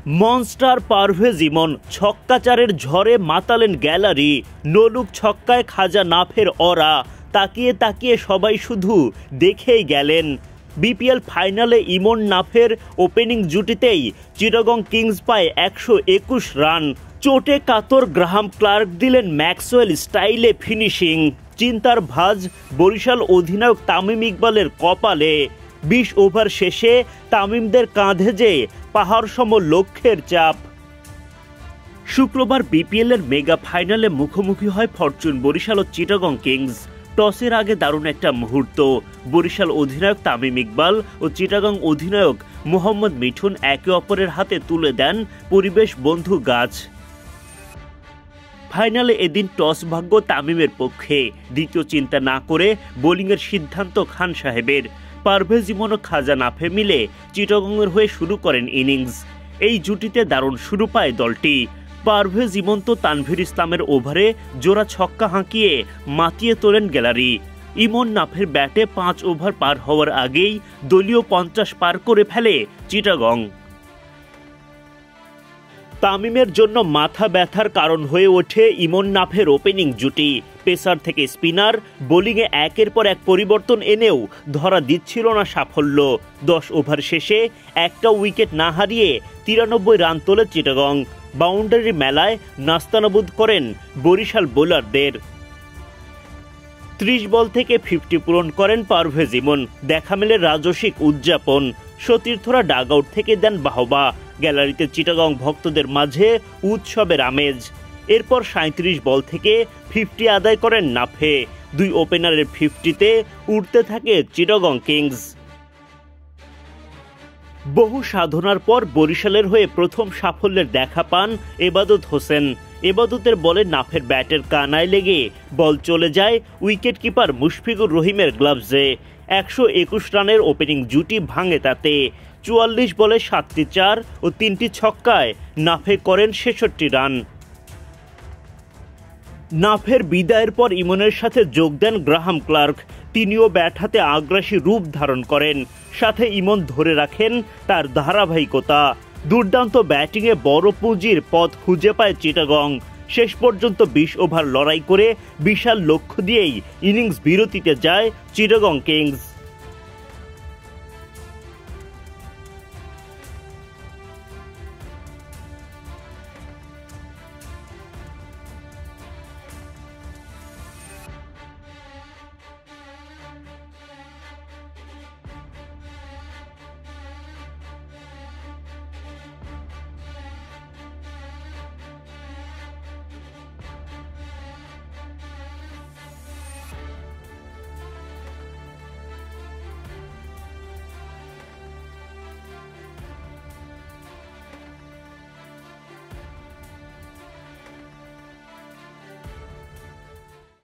Monster Parvez ইমন ছক্কাচারের ঝড়ে মাতালেন gallery. নলুক ছক্কায় খাজা নাফের অরা, তাকিয়ে তাকিয়ে সবাই শুধু দেখেই গেলেন। বিপিএল ফাইনালে ইমন নাফের ওপেনিং জুটিতেই চিটাগং কিংস পায় 121 রান। চোটে কাতর গ্রাহাম ক্লার্ক দিলেন ম্যাক্সওয়েল স্টাইলে ফিনিশিং। চিন্তার ভাঁজ বরিশাল অধিনায়ক তামিম ইকবালের কপালে। 20 ওভার শেষে তামিমদের কাঁধে যে পাহাড়সম লক্ষ্যের চাপ। শুক্রবার বিপিএলের মেগা ফাইনালে মুখোমুখি হয় ফরচুন বরিশাল ও চিটাগং কিংস। টসের আগে দারুণ একটা মুহূর্ত। বরিশাল অধিনায়ক তামিম ইকবাল ও চিটাগং অধিনায়ক মোহাম্মদ মিঠুন একে অপরের হাতে তুলে দেন পরিবেশ বন্ধু গাছ। ফাইনালে এদিন টস ভাগ্য তামিমের পক্ষে। দ্বিতীয় চিন্তা না করে বোলিংয়ের সিদ্ধান্ত খান সাহেবের। পারভেজ ইমন ও খাজা নাফে মিলে চিটাগংয়ের হয়ে শুরু করেন ইনিংস। এই জুটিতে দারুণ শুরু পায় দলটি। পারভেজ ইমন তো তানভীর ইসলামের ওভারে জোড়া ছক্কা হাঁকিয়ে মাতিয়ে তোলেন গ্যালারি। ইমন নাফের ব্যাটে 5 ওভার পার হওয়ার আগেই দলীয় 50 পার করে ফেলে চিটাগং। তামিমের জন্য মাথা ব্যথার কারণ হয়ে ওঠে ইমন নাফের ওপেনিং জুটি। পেসার থেকে স্পিনার বোলিংয়ে একের পর এক পরিবর্তন এনেও ধরা দিচ্ছিল না সাফল্য। 10 ওভার শেষে একটা উইকেট না হারিয়ে 93 রান তোলে চিটাগং। বাউন্ডারি মেলায় নাস্তানাবুদ করেন বরিশাল বোলারদের। 30 বল থেকে 50 পূরণ করেন পারভেজ ইমন। দেখা মেলে রাজসিক উদযাপন। সতীর্থরা ডাগ আউট থেকে দেন বাহবা। গ্যালারিতে চিটাগং ভক্তদের মাঝে উৎসবের আমেজ। এরপর 37 বল থেকে 50 আদায় করেন নাফে। 2 ওপেনারের 50-তে উঠতে থাকে চিটাগং কিংস। বহু সাধনার পর বরিশালের হয়ে প্রথম সাফল্যের দেখা পান এবাদত হোসেন। এবাদতের বলে নাফের ব্যাটের কানায় লেগে বল চলে যায় উইকেট কিপার মুশফিকুর রহিমের গ্লাভসে। 121 রানের ওপেনিং জুটি ভাঙে তাতে। 44 বলে 7টি 4 ও 3টি ছক্কায় নাফে করেন 66 রান। নাফের বিদায়ের পর ইমনের সাথে যোগ দেন গ্রাহাম ক্লার্ক। তিনিও ব্যাট হাতে আগ্রাসী রূপ ধারণ করেন। সাথে ইমন ধরে রাখেন তার ধারাবাহিকতা। দুর্দান্ত ব্যাটিংয়ে বড় পুঁজির পথ খুঁজে পায় চিটাগং। শেষ পর্যন্ত 20 ওভার লড়াই করে বিশাল লক্ষ্য দিয়েই ইনিংস বিরতিতে যায় চিটাগং কিংস।